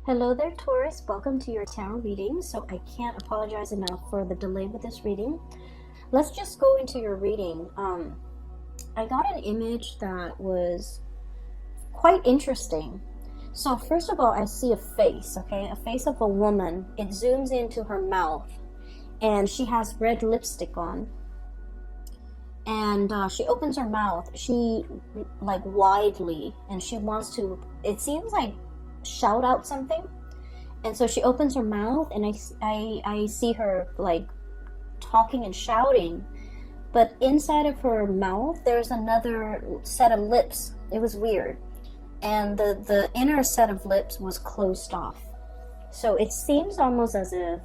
Hello there, Taurus. Welcome to your tarot reading. So I can't apologize enough for the delay with this reading. Let's just go into your reading. I got an image that was quite interesting. So first of all, I see a face, okay? A face of a woman. It zooms into her mouth and she has red lipstick on. And she opens her mouth, like widely, and she wants to, it seems like, shout out something. And so she opens her mouth and I see her like talking and shouting, but inside of her mouth there's another set of lips. It was weird, and the inner set of lips was closed off. So it seems almost as if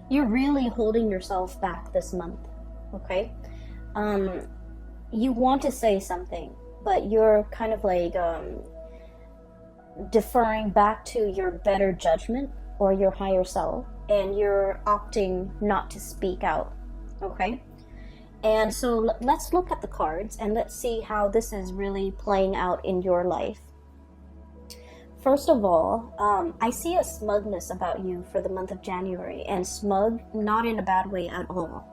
you're really holding yourself back this month. Okay, you want to say something, but you're kind of like deferring back to your better judgment or your higher self, and you're opting not to speak out. Okay, and so let's look at the cards and let's see how this is really playing out in your life. First of all, I see a smugness about you for the month of January, and smug not in a bad way at all.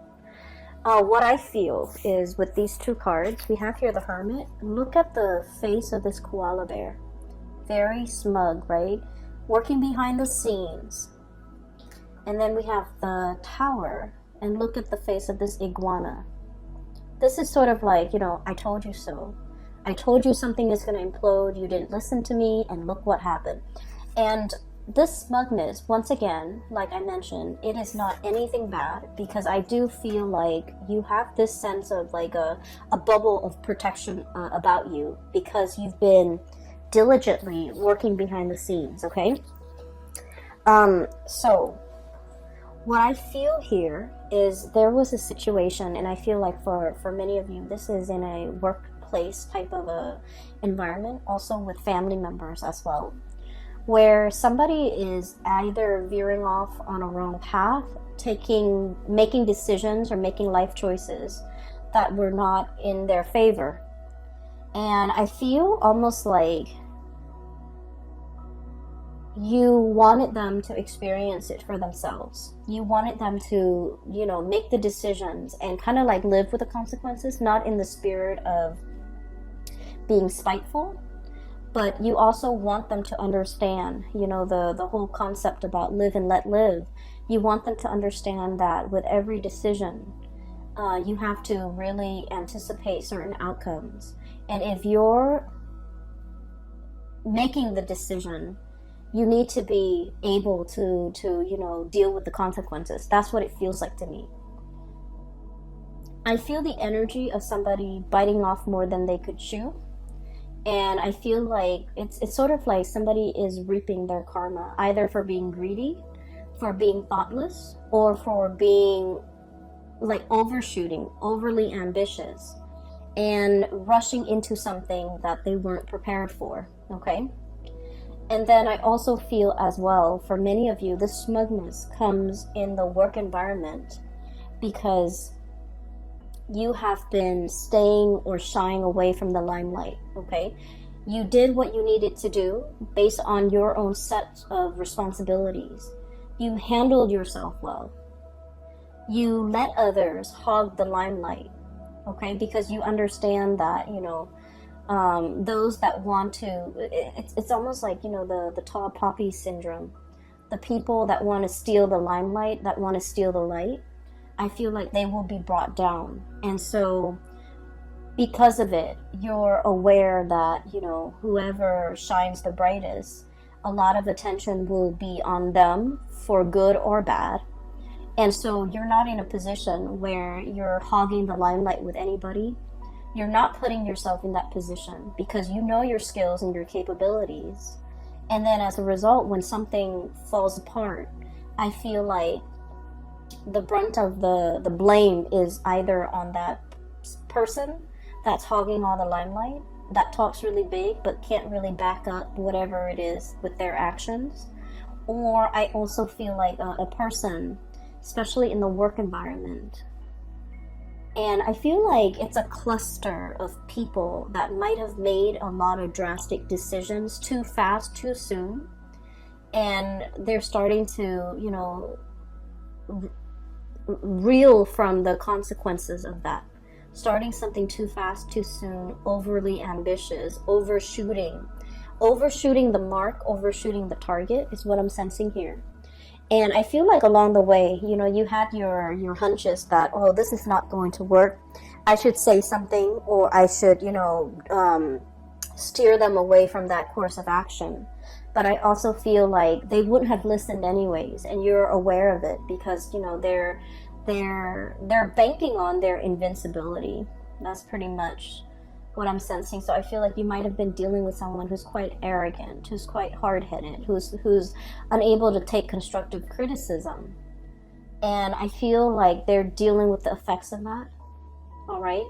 What I feel is with these two cards, we have here the Hermit. Look at the face of this koala bear. Very smug, right? Working behind the scenes. And then we have the Tower, and look at the face of this iguana. This is sort of like, I told you so. I told you something is going to implode, you didn't listen to me, and look what happened. And this smugness, once again, like I mentioned, it is not anything bad, because I do feel like you have this sense of like a bubble of protection about you, because you've been diligently working behind the scenes. Okay, so what I feel here is there was a situation, and I feel like for many of you this is in a workplace type of a environment, also with family members as well, where somebody is either veering off on a wrong path, making decisions or making life choices that were not in their favor. And I feel almost like you wanted them to experience it for themselves. You wanted them to, make the decisions and kind of like live with the consequences, not in the spirit of being spiteful, but you also want them to understand, the whole concept about live and let live. You want them to understand that with every decision, you have to really anticipate certain outcomes. And if you're making the decision, you need to be able to deal with the consequences. That's what it feels like to me. I feel the energy of somebody biting off more than they could chew. And I feel like it's sort of like somebody is reaping their karma, either for being greedy, for being thoughtless, or for being like overshooting, overly ambitious, and rushing into something that they weren't prepared for. Okay? And then I also feel as well, for many of you, this smugness comes in the work environment because you have been staying or shying away from the limelight. Okay, you did what you needed to do based on your own set of responsibilities. You handled yourself well. You let others hog the limelight. Okay, because you understand that those that want to, it's almost like the tall poppy syndrome. The people that want to steal the limelight, that want to steal the light, I feel like they will be brought down. And so because of it, you're aware that whoever shines the brightest, a lot of attention will be on them for good or bad. And so you're not in a position where you're hogging the limelight with anybody. You're not putting yourself in that position because you know your skills and your capabilities. And then as a result, when something falls apart, I feel like the brunt of the blame is either on that person that's hogging all the limelight, that talks really big but can't really back up whatever it is with their actions. Or I also feel like a person, especially in the work environment, and I feel like it's a cluster of people that might have made a lot of drastic decisions too fast, too soon, and they're starting to, you know, reel from the consequences of that. Starting something too fast, too soon, overly ambitious, overshooting the mark, overshooting the target is what I'm sensing here. And I feel like along the way, you know, you had your hunches that, oh, this is not going to work. I should say something, or I should, you know, steer them away from that course of action. But I also feel like they wouldn't have listened anyways, and you're aware of it because, you know, they're banking on their invincibility. That's pretty much what I'm sensing. So I feel like you might have been dealing with someone who's quite arrogant, who's quite hard-headed, who's unable to take constructive criticism. And I feel like they're dealing with the effects of that. All right?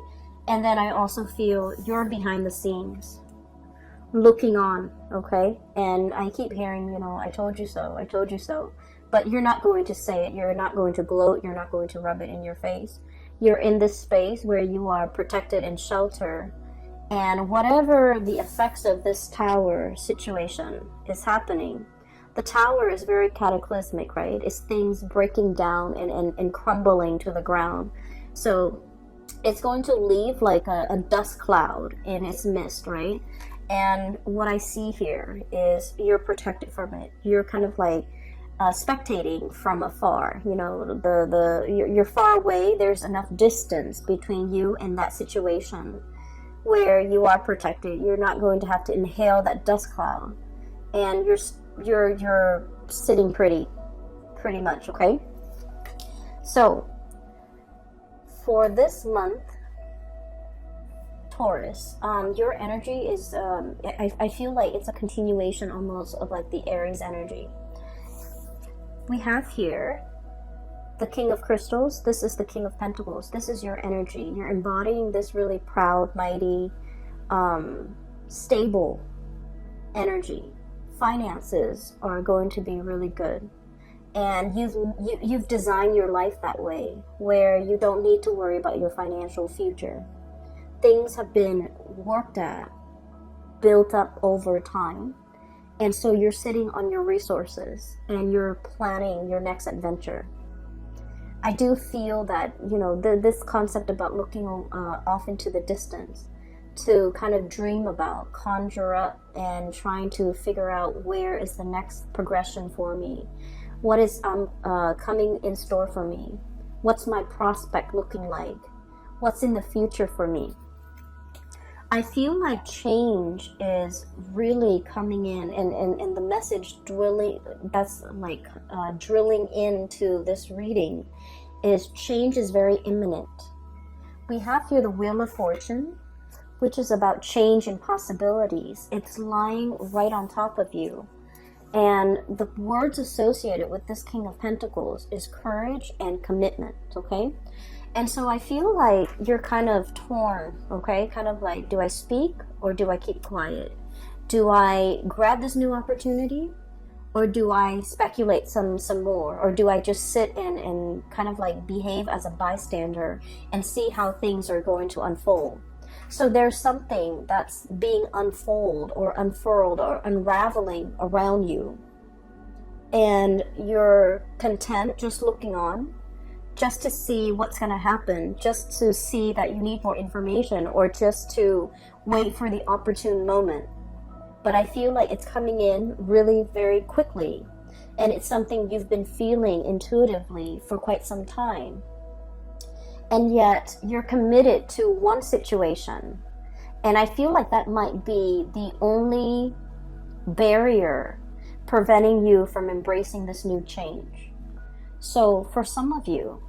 And then I also feel you're behind the scenes, looking on, okay? And I keep hearing, you know, I told you so, I told you so. But you're not going to say it. You're not going to gloat. You're not going to rub it in your face. You're in this space where you are protected and sheltered. And whatever the effects of this tower situation is happening, the tower is very cataclysmic, right? It's things breaking down and crumbling to the ground. So it's going to leave like a dust cloud in its midst, right? And what I see here is you're protected from it. You're kind of like spectating from afar. You know, you're far away. There's enough distance between you and that situation where you are protected. You're not going to have to inhale that dust cloud, and you're sitting pretty much, okay? So for this month, Taurus, your energy is I feel like it's a continuation almost of like the Aries energy. We have here the King of Crystals. This is the King of Pentacles. This is your energy. You're embodying this really proud, mighty, stable energy. Finances are going to be really good. And you've designed your life that way, where you don't need to worry about your financial future. Things have been worked at, built up over time. And so you're sitting on your resources and you're planning your next adventure. I do feel that, you know, this concept about looking off into the distance to kind of dream about, conjure up, and trying to figure out where is the next progression for me. What is coming in store for me? What's my prospect looking like? What's in the future for me? I feel like change is really coming in, and the message drilling into this reading is change is very imminent. We have here the Wheel of Fortune, which is about change and possibilities. It's lying right on top of you. And the words associated with this King of Pentacles is courage and commitment, okay? And so I feel like you're kind of torn, okay? Kind of like, do I speak or do I keep quiet? Do I grab this new opportunity or do I speculate some more? Or do I just sit and kind of like behave as a bystander and see how things are going to unfold? So there's something that's being unfolded or unfurled or unraveling around you. And you're content just looking on, just to see what's going to happen, just to see that you need more information, or just to wait for the opportune moment. But I feel like it's coming in really very quickly, and it's something you've been feeling intuitively for quite some time. And yet you're committed to one situation, and I feel like that might be the only barrier preventing you from embracing this new change. So for some of you,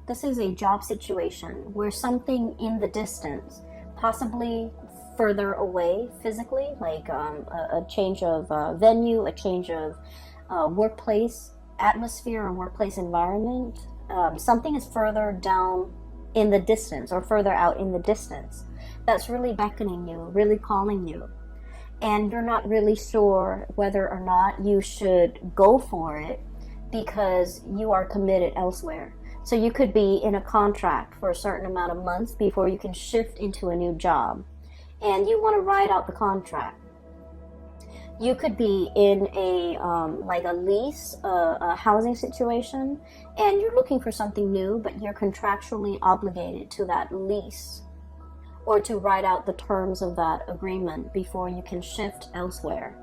this is a job situation where something in the distance, possibly further away physically, like a change of venue, a change of workplace atmosphere or workplace environment, something is further down in the distance or further out in the distance that's really beckoning you, really calling you. And you're not really sure whether or not you should go for it, because you are committed elsewhere. So you could be in a contract for a certain amount of months before you can shift into a new job, and you want to ride out the contract. You could be in a like a lease, a housing situation, and you're looking for something new, but you're contractually obligated to that lease or to write out the terms of that agreement before you can shift elsewhere.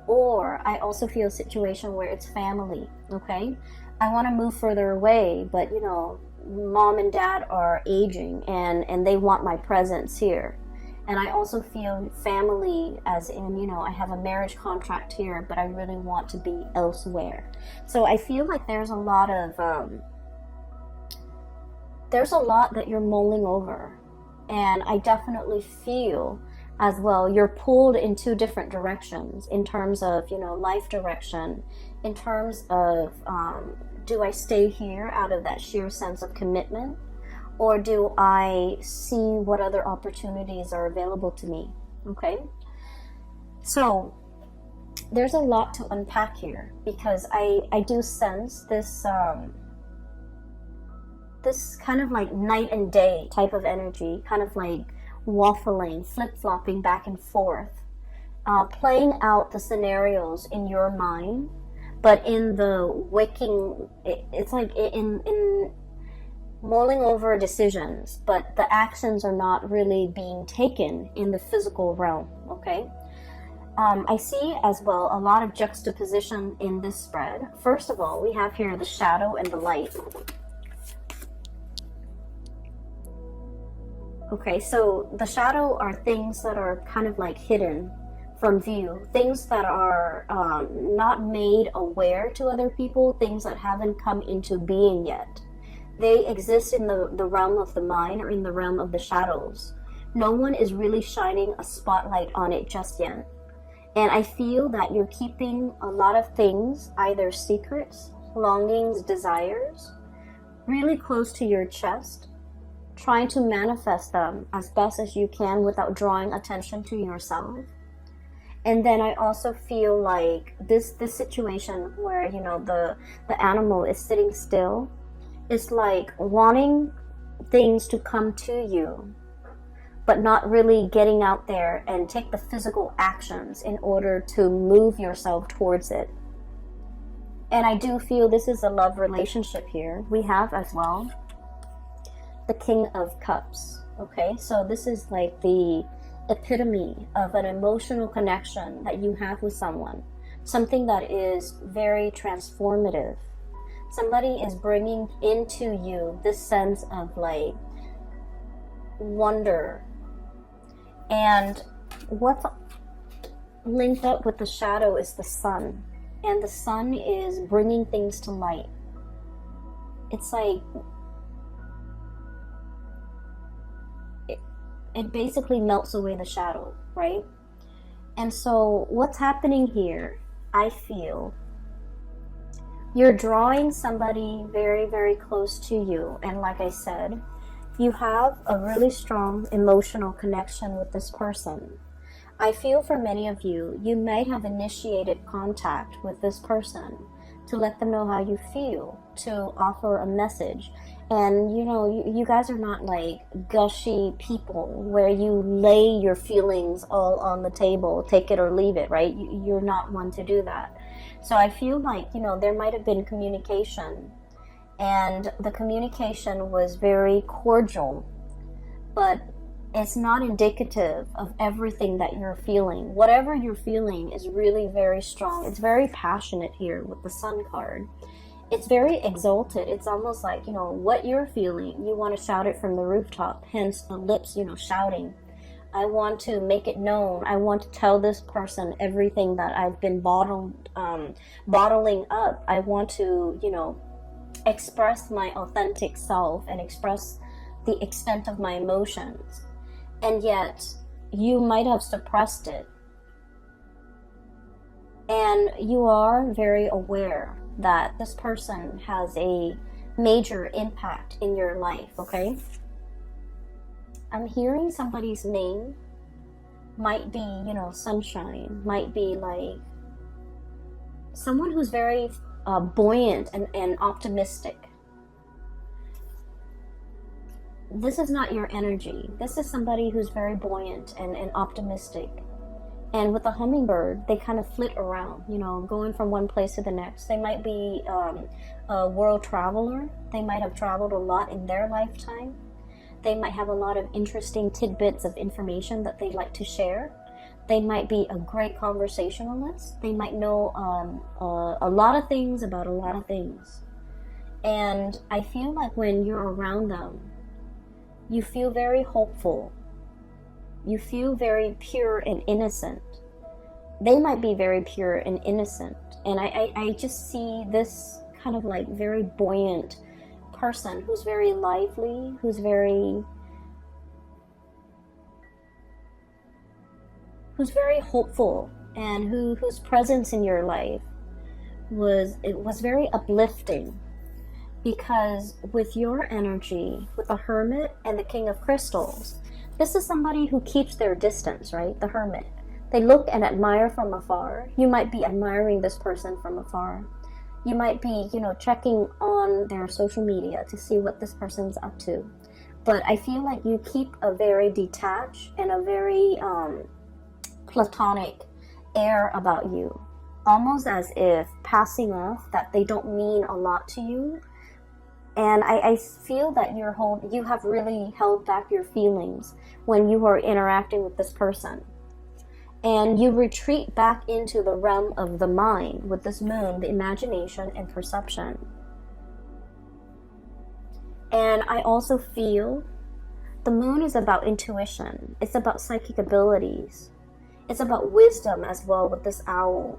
Or I also feel a situation where it's family, okay? I want to move further away, but you know, mom and dad are aging and they want my presence here. And I also feel family as in, you know, I have a marriage contract here, but I really want to be elsewhere. So I feel like there's a lot that you're mulling over. And I definitely feel as well you're pulled in two different directions in terms of, you know, life direction, in terms of do I stay here out of that sheer sense of commitment, or do I see what other opportunities are available to me? Okay, so there's a lot to unpack here, because I do sense this this kind of like night and day type of energy, kind of like waffling, flip-flopping back and forth, playing out the scenarios in your mind, but in the waking, it's like in mulling over decisions, but the actions are not really being taken in the physical realm, okay? I see as well a lot of juxtaposition in this spread. First of all, we have here the shadow and the light. Okay, so the shadow are things that are kind of like hidden from view, things that are not made aware to other people, things that haven't come into being yet. They exist in the realm of the mind, or in the realm of the shadows. No one is really shining a spotlight on it just yet. And I feel that you're keeping a lot of things, either secrets, longings, desires, really close to your chest, trying to manifest them as best as you can without drawing attention to yourself. And then I also feel like this situation where, you know, the animal is sitting still, it's like wanting things to come to you, but not really getting out there and take the physical actions in order to move yourself towards it. And I do feel this is a love relationship here. We have as well the King of Cups. Okay, so this is like the epitome of an emotional connection that you have with someone, something that is very transformative. Somebody is bringing into you this sense of like wonder. And what's linked up with the shadow is the sun. And the sun is bringing things to light. It's like it basically melts away the shadow, right? And so what's happening here, I feel, you're drawing somebody very, very close to you. And like I said, you have a really strong emotional connection with this person. I feel for many of you, you might have initiated contact with this person to let them know how you feel, to offer a message. And you know, you guys are not like gushy people where you lay your feelings all on the table, take it or leave it, right? You're not one to do that. So I feel like, you know, there might have been communication, and the communication was very cordial, but it's not indicative of everything that you're feeling. Whatever you're feeling is really very strong. It's very passionate here with the Sun card. It's very exalted. It's almost like, you know, what you're feeling, you want to shout it from the rooftop, hence the lips, you know, shouting. I want to make it known. I want to tell this person everything that I've been bottling up. I want to, you know, express my authentic self and express the extent of my emotions. And yet, you might have suppressed it. And you are very aware that this person has a major impact in your life, okay? I'm hearing somebody's name. Might be, you know, Sunshine. Might be like someone who's very buoyant and optimistic. This is not your energy. This is somebody who's very buoyant and optimistic. And with a hummingbird, they kind of flit around, you know, going from one place to the next. They might be a world traveler. They might have traveled a lot in their lifetime. They might have a lot of interesting tidbits of information that they'd like to share. They might be a great conversationalist. They might know a lot of things about a lot of things. And I feel like when you're around them, you feel very hopeful. You feel very pure and innocent. They might be very pure and innocent. And I just see this kind of like very buoyant person who's very lively, who's very hopeful, and whose presence in your life was very uplifting. Because with your energy, with the Hermit and the King of Crystals, this is somebody who keeps their distance, right? The Hermit. They look and admire from afar. You might be admiring this person from afar. You might be, you know, checking on their social media to see what this person's up to. But I feel like you keep a very detached and a very platonic air about you. Almost as if passing off that they don't mean a lot to you. And I feel that you have really held back your feelings when you are interacting with this person. And you retreat back into the realm of the mind with this moon, the imagination and perception. And I also feel the moon is about intuition. It's about psychic abilities. It's about wisdom as well with this owl.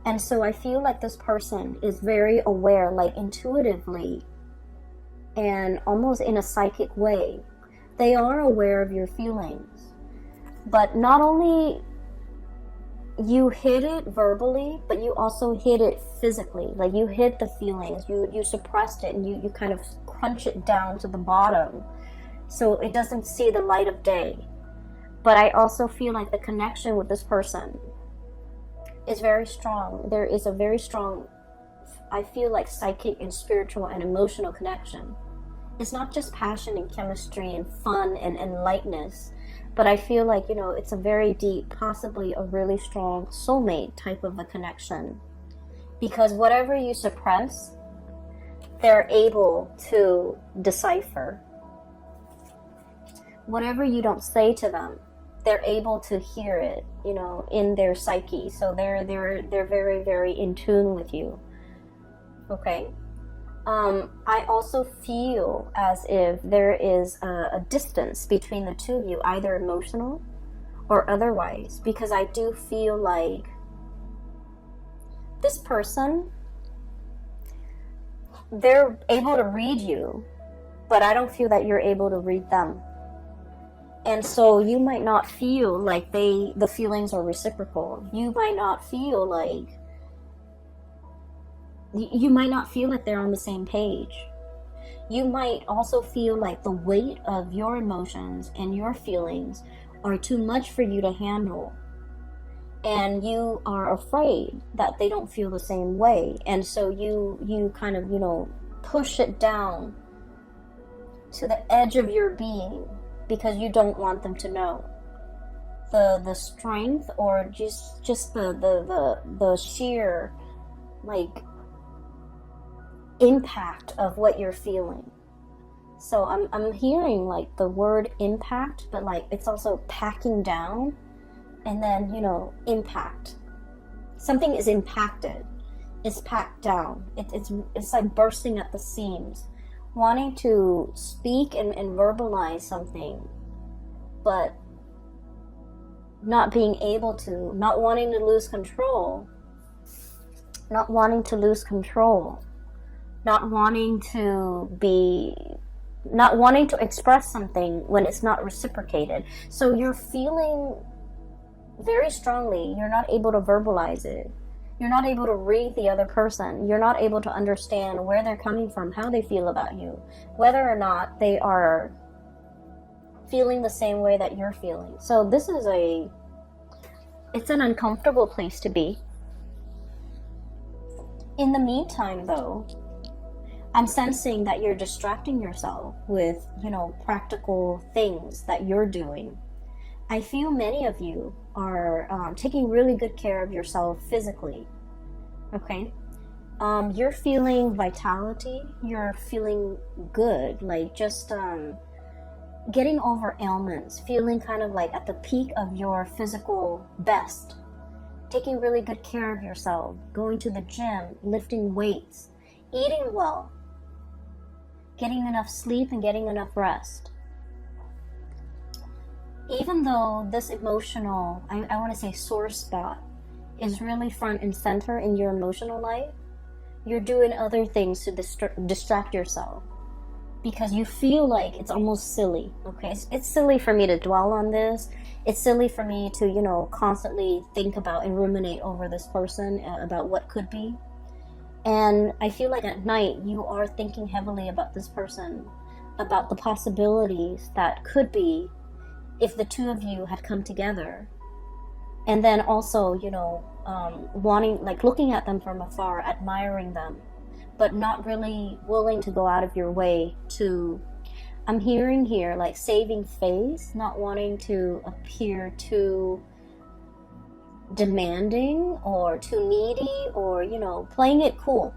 And so I feel like this person is very aware, like intuitively, and almost in a psychic way. They are aware of your feelings. But not only you hid it verbally, but you also hid it physically. Like you hid the feelings, you suppressed it, and you kind of crunch it down to the bottom so it doesn't see the light of day. But I also feel like the connection with this person is very strong. There is a very strong, I feel like, psychic and spiritual and emotional connection. It's not just passion and chemistry and fun and lightness, but I feel like, you know, it's a very deep, possibly a really strong soulmate type of a connection. Because whatever you suppress, they're able to decipher. Whatever you don't say to them, they're able to hear it, you know, in their psyche. So they're very, very in tune with you. Okay. I also feel as if there is a distance between the two of you, either emotional or otherwise, because I do feel like this person, they're able to read you, but I don't feel that you're able to read them. And so you might not feel like the feelings are reciprocal. You might not feel like they're on the same page. You might also feel like the weight of your emotions and your feelings are too much for you to handle. And you are afraid that they don't feel the same way. And so you kind of, you know, push it down to the edge of your being because you don't want them to know the strength or just the sheer, like, impact of what you're feeling. So I'm hearing like the word impact, but like it's also packing down, and then, you know, impact. Something is impacted. It's packed down. It's like bursting at the seams, wanting to speak and verbalize something, but not being able to, not wanting to lose control, not wanting to express something when it's not reciprocated. So you're feeling very strongly, you're not able to verbalize it. You're not able to read the other person. You're not able to understand where they're coming from, how they feel about you, whether or not they are feeling the same way that you're feeling. So this is it's an uncomfortable place to be. In the meantime, though, I'm sensing that you're distracting yourself with, you know, practical things that you're doing I feel many of you are taking really good care of yourself physically, okay? You're feeling vitality, you're feeling good, like just getting over ailments, feeling kind of like at the peak of your physical best, taking really good care of yourself, going to the gym, lifting weights, eating well, getting enough sleep and getting enough rest. Even though this emotional, I want to say sore spot, is really front and center in your emotional life, you're doing other things to distract yourself because you feel like it's almost silly, okay? It's silly for me to dwell on this. It's silly for me to, you know, constantly think about and ruminate over this person, about what could be. And I feel like at night you are thinking heavily about this person, about the possibilities that could be if the two of you had come together. And then also, you know, wanting, like looking at them from afar, admiring them, but not really willing to go out of your way to, I'm hearing here, like saving face, not wanting to appear too demanding or too needy, or, you know, playing it cool.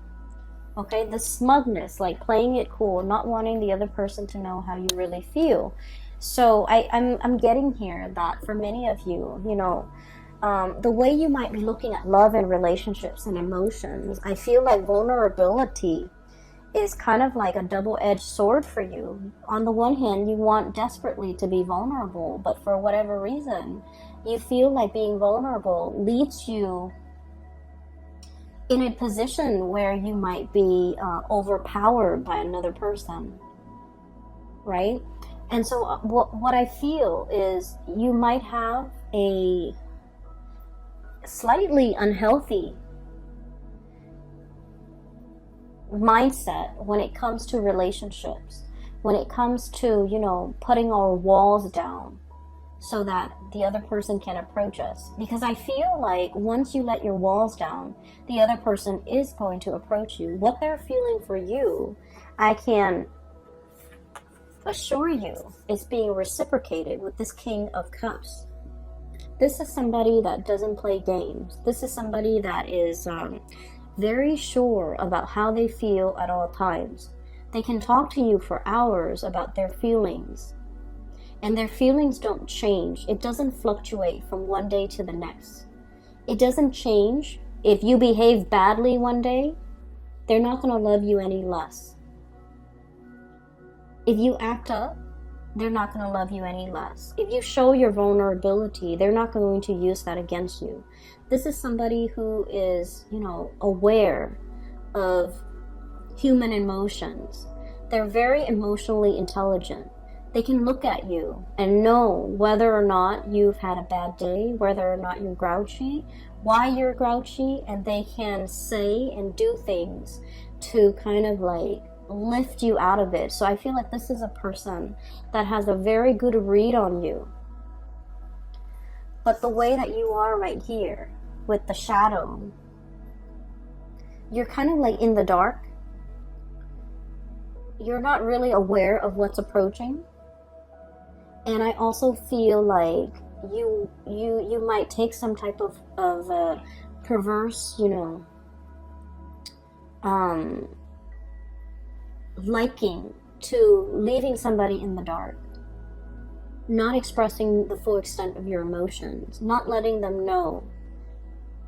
Okay, the smugness, like playing it cool, not wanting the other person to know how you really feel. So I'm getting here that for many of you, you know, the way you might be looking at love and relationships and emotions, I feel like vulnerability is kind of like a double-edged sword for you. On the one hand, you want desperately to be vulnerable, but for whatever reason, you feel like being vulnerable leads you in a position where you might be overpowered by another person, right? And so what I feel is you might have a slightly unhealthy mindset when it comes to relationships, when it comes to, you know, putting our walls down so that the other person can approach us. Because I feel like once you let your walls down, the other person is going to approach you. What they're feeling for you, I can assure you, is being reciprocated with this King of Cups. This is somebody that doesn't play games. This is somebody that is very sure about how they feel at all times. They can talk to you for hours about their feelings, and their feelings don't change. It doesn't fluctuate from one day to the next. It doesn't change. If you behave badly one day, they're not going to love you any less. If you act up, they're not going to love you any less. If you show your vulnerability, they're not going to use that against you. This is somebody who is, you know, aware of human emotions. They're very emotionally intelligent. They can look at you and know whether or not you've had a bad day, whether or not you're grouchy, why you're grouchy, and they can say and do things to kind of like lift you out of it. So I feel like this is a person that has a very good read on you. But the way that you are right here with the shadow, you're kind of like in the dark. You're not really aware of what's approaching. And I also feel like you might take some type of perverse, you know, liking to leaving somebody in the dark, not expressing the full extent of your emotions, not letting them know.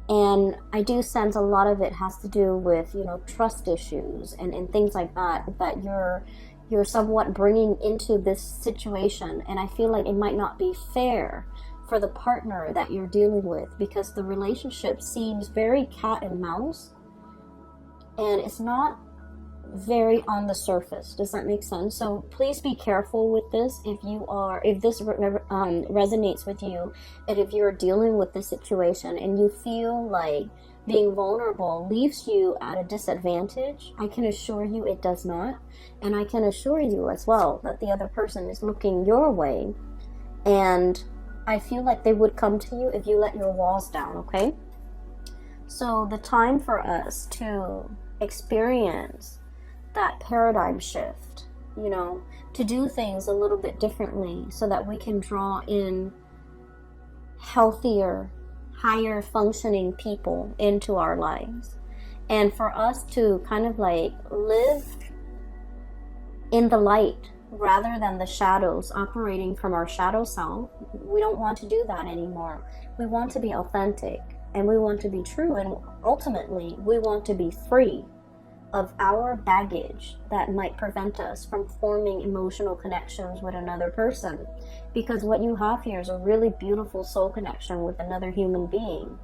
And I do sense a lot of it has to do with, you know, trust issues and things like that you're somewhat bringing into this situation. And I feel like it might not be fair for the partner that you're dealing with, because the relationship seems very cat and mouse, and it's not very on the surface. Does that make sense? So please be careful with this. If this resonates with you, and if you're dealing with this situation and you feel like being vulnerable leaves you at a disadvantage, I can assure you it does not. And I can assure you as well that the other person is looking your way, and I feel like they would come to you if you let your walls down, okay? So the time for us to experience that paradigm shift, you know, to do things a little bit differently so that we can draw in healthier, higher functioning people into our lives. And for us to kind of like live in the light rather than the shadows, operating from our shadow self, we don't want to do that anymore. We want to be authentic and we want to be true, and ultimately we want to be free of our baggage that might prevent us from forming emotional connections with another person. Because what you have here is a really beautiful soul connection with another human being.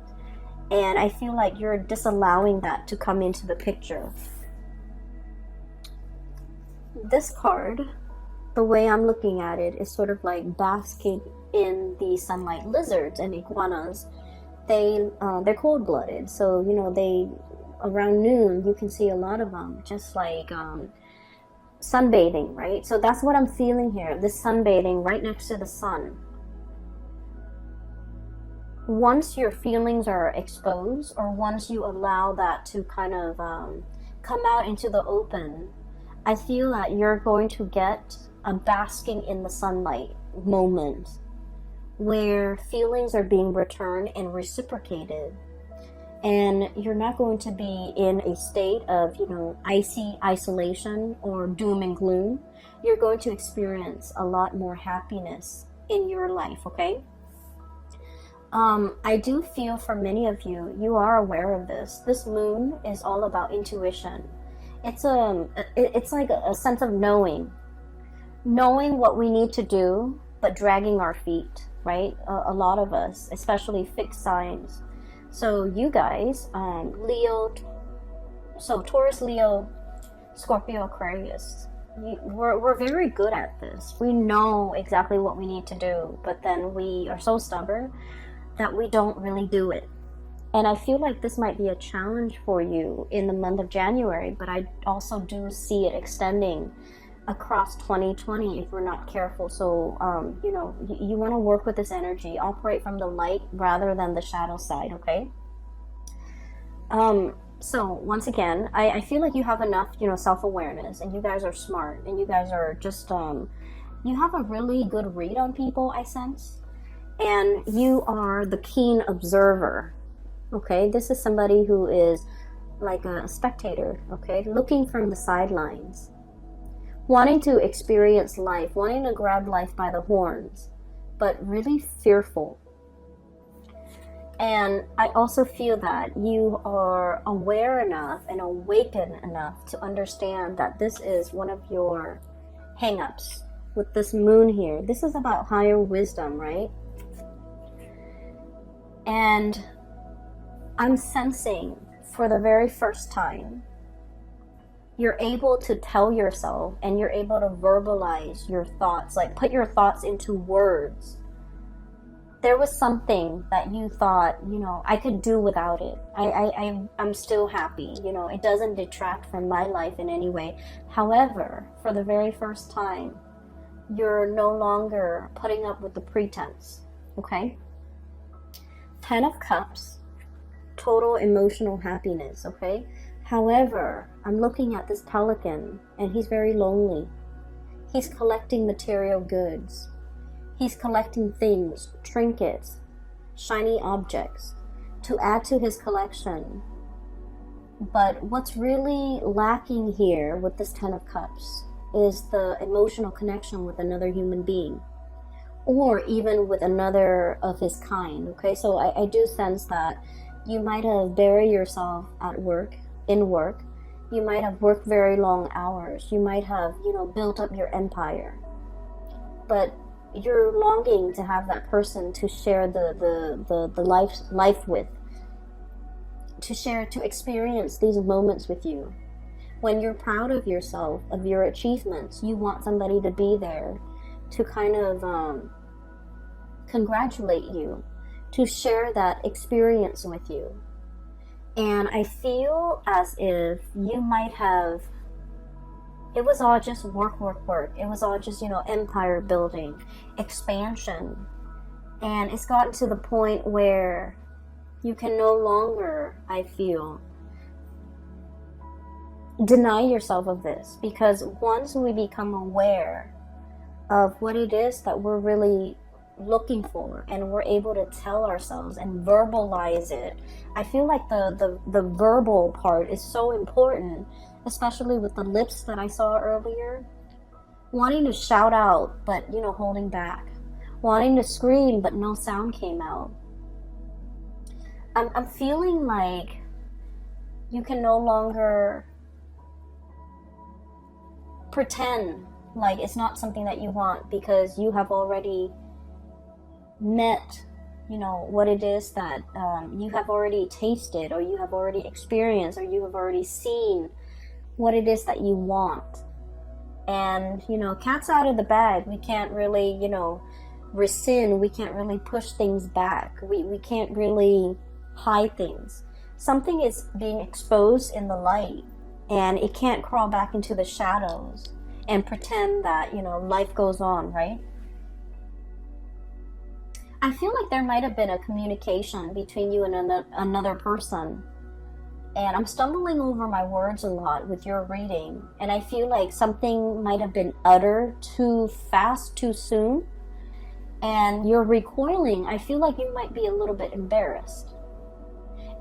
And I feel like you're disallowing that to come into the picture. This card, the way I'm looking at it, is sort of like basking in the sunlight. Lizards and iguanas, they're cold-blooded. So, you know, they, around noon, you can see a lot of them just like sunbathing, right? So that's what I'm feeling here, this sunbathing right next to the sun. Once your feelings are exposed, or once you allow that to kind of come out into the open, I feel that you're going to get a basking in the sunlight moment where feelings are being returned and reciprocated. And you're not going to be in a state of, you know, icy isolation or doom and gloom. You're going to experience a lot more happiness in your life, okay? I do feel for many of you, you are aware of this. This moon is all about intuition. It's like a sense of knowing what we need to do, but dragging our feet, right? A lot of us, especially fixed signs. So you guys, Leo, so Taurus, Leo, Scorpio, Aquarius, we're very good at this. We know exactly what we need to do, but then we are so stubborn that we don't really do it. And I feel like this might be a challenge for you in the month of January, but I also do see it extending across 2020 if we're not careful. So, you know, you want to work with this energy, operate from the light rather than the shadow side, okay? So once again, I feel like you have enough, you know, self-awareness, and you guys are smart, and you guys are just, you have a really good read on people, I sense. And you are the keen observer, okay? This is somebody who is like a spectator, okay? Looking from the sidelines, wanting to experience life, wanting to grab life by the horns, but really fearful. And I also feel that you are aware enough and awakened enough to understand that this is one of your hang-ups with this moon here. This is about higher wisdom, right? And I'm sensing for the very first time, you're able to tell yourself and you're able to verbalize your thoughts, like put your thoughts into words. There was something that you thought, you know, I could do without it. I'm still happy. You know, it doesn't detract from my life in any way. However, for the very first time, you're no longer putting up with the pretense, okay? 10 of Cups, total emotional happiness, okay? However, I'm looking at this pelican and he's very lonely. He's collecting material goods. He's collecting things, trinkets, shiny objects to add to his collection. But what's really lacking here with this 10 of Cups is the emotional connection with another human being, or even with another of his kind, okay? So I do sense that you might have buried yourself at work, in work. You might have worked very long hours. You might have, you know, built up your empire. But you're longing to have that person to share the life with, to experience these moments with you. When you're proud of yourself, of your achievements, you want somebody to be there to kind of congratulate you, to share that experience with you. And I feel as if you might have, it was all just work. It was all just, you know, empire building, expansion. And it's gotten to the point where you can no longer, I feel, deny yourself of this. Because once we become aware of what it is that we're really looking for, and we're able to tell ourselves and verbalize it. I feel like the verbal part is so important, especially with the lips that I saw earlier. Wanting to shout out, but holding back. Wanting to scream, but no sound came out. I'm feeling like you can no longer pretend like it's not something that you want, because you have already met, what it is that you have already tasted, or you have already experienced, or you have already seen what it is that you want. And, cat's out of the bag. We can't really, rescind. We can't really push things back. We can't really hide things. Something is being exposed in the light, and it can't crawl back into the shadows and pretend that, life goes on, right? I feel like there might have been a communication between you and another person. And I'm stumbling over my words a lot with your reading. And I feel like something might have been uttered too fast, too soon. And you're recoiling. I feel like you might be a little bit embarrassed.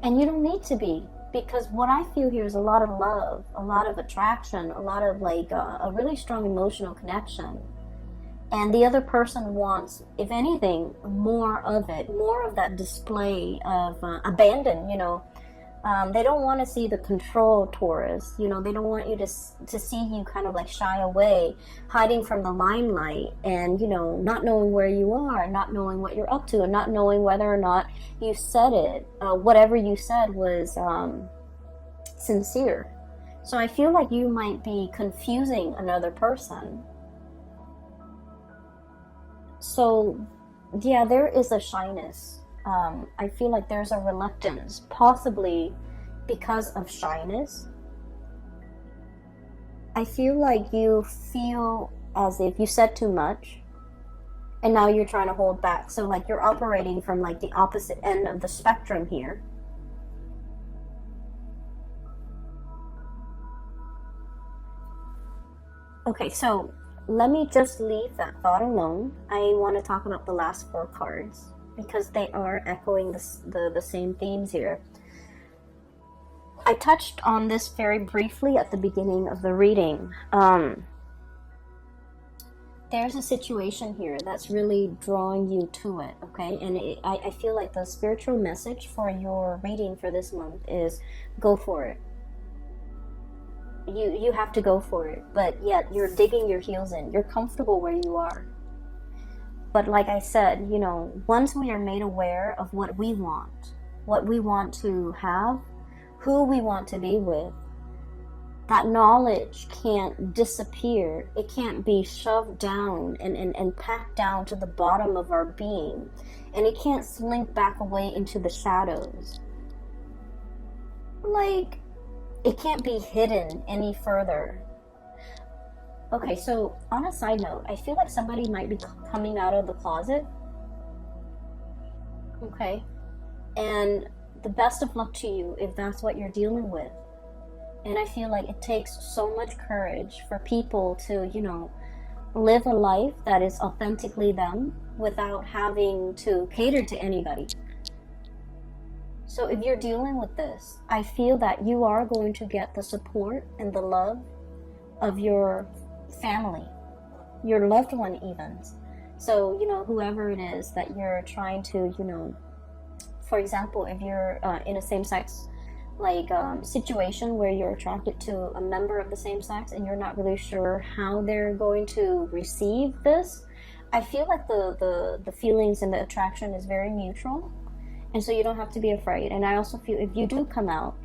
And you don't need to be. Because what I feel here is a lot of love, a lot of attraction, a lot of a really strong emotional connection. And the other person wants, if anything, more of it, more of that display of abandon, They don't want to see the control, Taurus. They don't want you to see you kind of shy away, hiding from the limelight, and, not knowing where you are, not knowing what you're up to, and not knowing whether or not you said it. Whatever you said was sincere. So I feel like you might be confusing another person. So, yeah, there is a shyness. I feel like there's a reluctance, possibly because of shyness. I feel like you feel as if you said too much, and now you're trying to hold back. So you're operating from the opposite end of the spectrum here. Okay, so let me just leave that thought alone. I want to talk about the last 4 cards, because they are echoing the same themes here. I touched on this very briefly at the beginning of the reading. There's a situation here that's really drawing you to it, okay? And I feel like the spiritual message for your reading for this month is go for it. You have to go for it, but yet you're digging your heels in. You're comfortable where you are. But like I said, once we are made aware of what we want to have, who we want to be with, that knowledge can't disappear. It can't be shoved down and packed down to the bottom of our being. And it can't slink back away into the shadows. It can't be hidden any further. Okay, so on a side note, I feel like somebody might be coming out of the closet. Okay, and the best of luck to you if that's what you're dealing with. And I feel like it takes so much courage for people to, live a life that is authentically them without having to cater to anybody. So if you're dealing with this, I feel that you are going to get the support and the love of your family, your loved one even. So, whoever it is that you're trying to, for example, if you're in a same-sex situation where you're attracted to a member of the same sex and you're not really sure how they're going to receive this, I feel like the feelings and the attraction is very mutual. And so you don't have to be afraid. And I also feel if you do come out,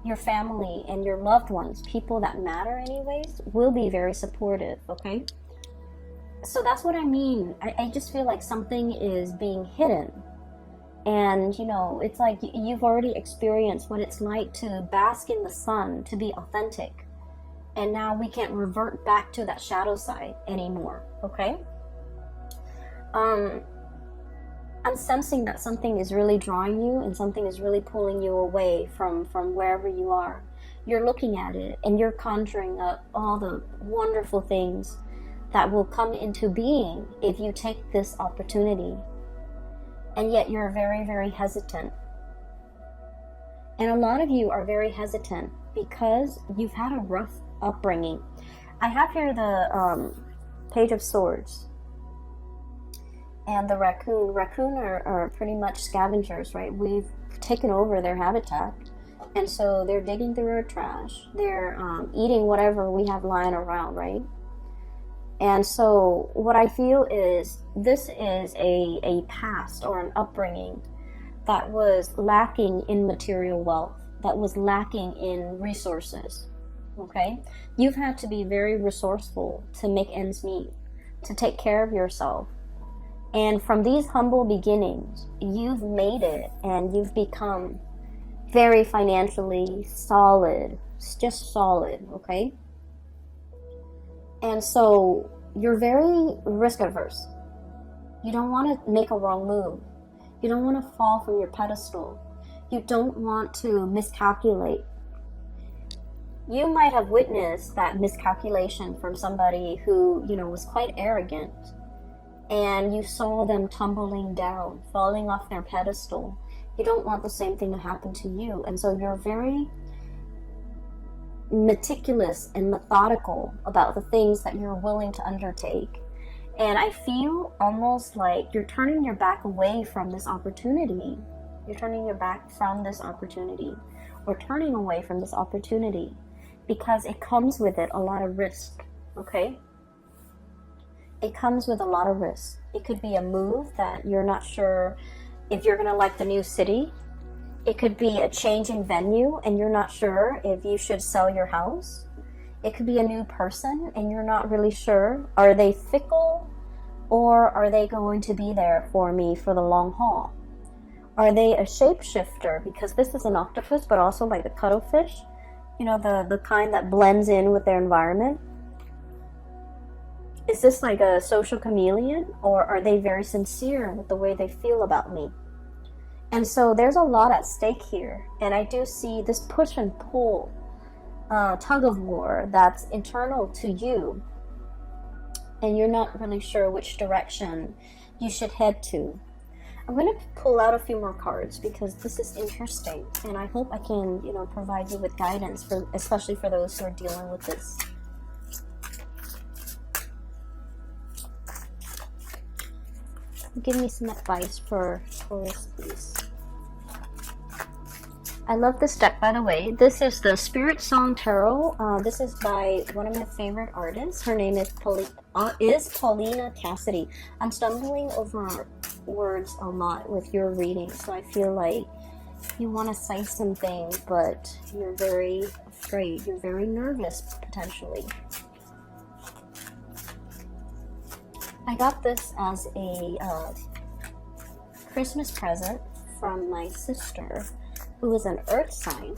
your family and your loved ones, people that matter anyways, will be very supportive, okay? So that's what I mean. I just feel like something is being hidden. And, it's like you've already experienced what it's like to bask in the sun, to be authentic. And now we can't revert back to that shadow side anymore, okay? I'm sensing that something is really drawing you and something is really pulling you away from wherever you are. You're looking at it and you're conjuring up all the wonderful things that will come into being if you take this opportunity. And yet you're very, very hesitant. And a lot of you are very hesitant because you've had a rough upbringing. I have here the Page of Swords and the raccoon. Raccoon are pretty much scavengers, right? We've taken over their habitat, and so they're digging through our trash. They're eating whatever we have lying around, right? And so what I feel is this is a past or an upbringing that was lacking in material wealth, that was lacking in resources, okay? You've had to be very resourceful to make ends meet, to take care of yourself. And from these humble beginnings, you've made it and you've become very financially solid, just solid, okay? And so you're very risk averse. You don't want to make a wrong move. You don't want to fall from your pedestal. You don't want to miscalculate. You might have witnessed that miscalculation from somebody who, was quite arrogant, and you saw them tumbling down, falling off their pedestal. You don't want the same thing to happen to you. And so you're very meticulous and methodical about the things that you're willing to undertake. And I feel almost like you're turning your back away from this opportunity. You're turning your back from this opportunity, or turning away from this opportunity, because it comes with it a lot of risk, okay? It comes with a lot of risk. It could be a move that you're not sure if you're going to like the new city. It could be a change in venue and you're not sure if you should sell your house. It could be a new person and you're not really sure. Are they fickle, or are they going to be there for me for the long haul? Are they a shapeshifter? Because this is an octopus, but also like the cuttlefish, the kind that blends in with their environment. Is this like a social chameleon, or are they very sincere with the way they feel about me? And so there's a lot at stake here. And I do see this push and pull, tug of war that's internal to you. And you're not really sure which direction you should head to. I'm going to pull out a few more cards because this is interesting. And I hope I can, provide you with guidance, especially for those who are dealing with this. Give me some advice for Taurus, please. I love this deck, by the way. This is the Spirit Song Tarot. This is by one of my favorite artists. Her name is Paulina Cassidy. I'm stumbling over words a lot with your reading, so I feel like you want to say something, but you're very afraid. You're very nervous, potentially. I got this as a Christmas present from my sister, who is an earth sign.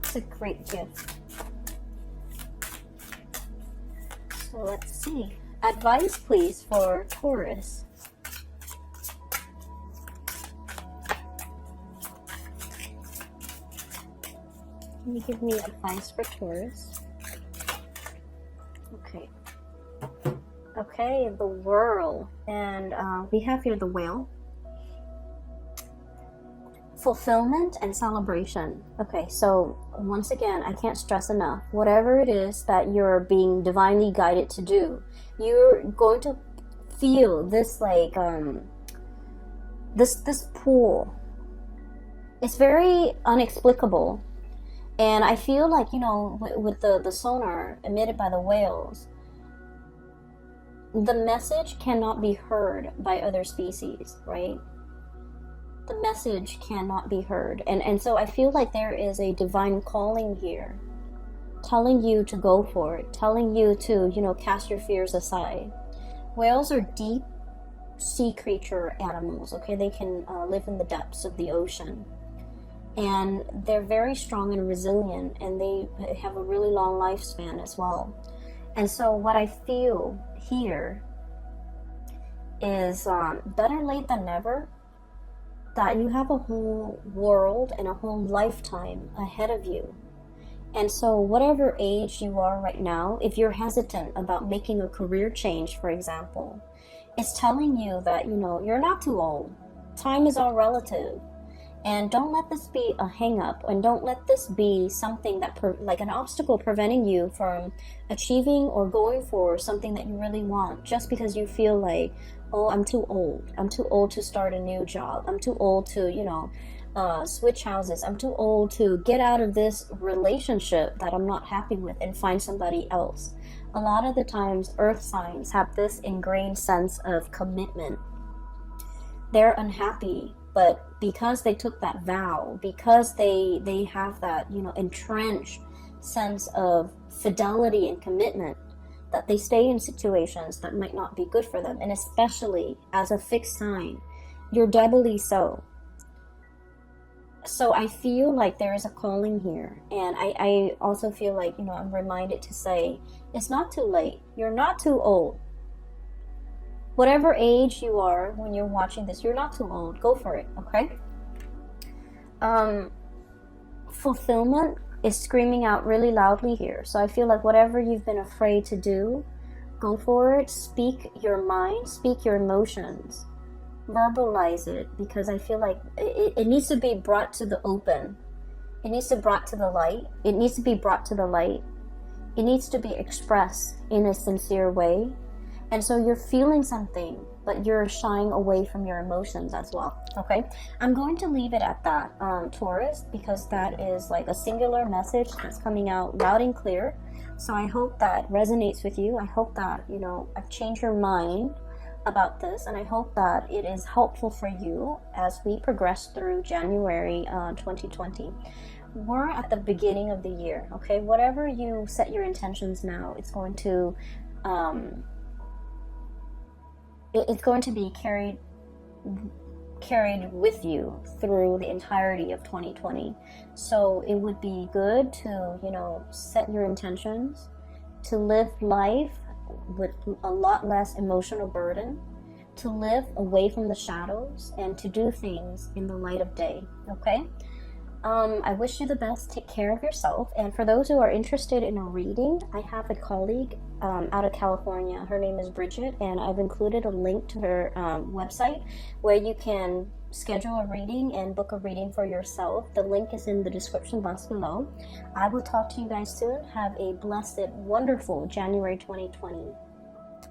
It's a great gift. So let's see. Advice, please, for Taurus. Can you give me advice for Taurus? Okay. Okay, the World. And we have here the Whale. Fulfillment and celebration. Okay, so once again, I can't stress enough, whatever it is that you're being divinely guided to do, you're going to feel this like this pull. It's very inexplicable, and I feel like, with the sonar emitted by the whales, the message cannot be heard by other species, right? The message cannot be heard. And so I feel like there is a divine calling here, telling you to go for it, telling you to, cast your fears aside. Whales are deep sea creature animals, okay? They can live in the depths of the ocean. And they're very strong and resilient, and they have a really long lifespan as well. And so what I feel here is better late than never, that you have a whole world and a whole lifetime ahead of you. And so whatever age you are right now, if you're hesitant about making a career change, for example, it's telling you that, you know, you're not too old. Time is all relative. And don't let this be a hang up, and don't let this be something that like an obstacle preventing you from achieving or going for something that you really want, just because you feel like, oh, I'm too old. I'm too old to start a new job. I'm too old to, you know, switch houses. I'm too old to get out of this relationship that I'm not happy with and find somebody else. A lot of the times, earth signs have this ingrained sense of commitment. They're unhappy, but because they took that vow, because they have that, you know, entrenched sense of fidelity and commitment, that they stay in situations that might not be good for them. And especially as a fixed sign, you're doubly so. So I feel like there is a calling here. And I also feel like, you know, I'm reminded to say, it's not too late. You're not too old. Whatever age you are when you're watching this, you're not too old. Go for it, okay? Fulfillment is screaming out really loudly here. So I feel like whatever you've been afraid to do, go for it. Speak your mind, speak your emotions. Verbalize it, because I feel like it needs to be brought to the open. It needs to be brought to the light. It needs to be brought to the light. It needs to be expressed in a sincere way. And so you're feeling something, but you're shying away from your emotions as well, okay? I'm going to leave it at that, Taurus, because that is like a singular message that's coming out loud and clear. So I hope that resonates with you. I hope that, you know, I've changed your mind about this, and I hope that it is helpful for you as we progress through January 2020. We're at the beginning of the year, okay? Whatever you set your intentions now, it's going to be carried with you through the entirety of 2020. So it would be good to, you know, set your intentions to live life with a lot less emotional burden, to live away from the shadows, and to do things in the light of day, okay? I wish you the best. Take care of yourself. And for those who are interested in a reading, I have a colleague out of California. Her name is Bridget, and I've included a link to her website where you can schedule a reading and book a reading for yourself. The link is in the description box below. I will talk to you guys soon. Have a blessed, wonderful January 2020.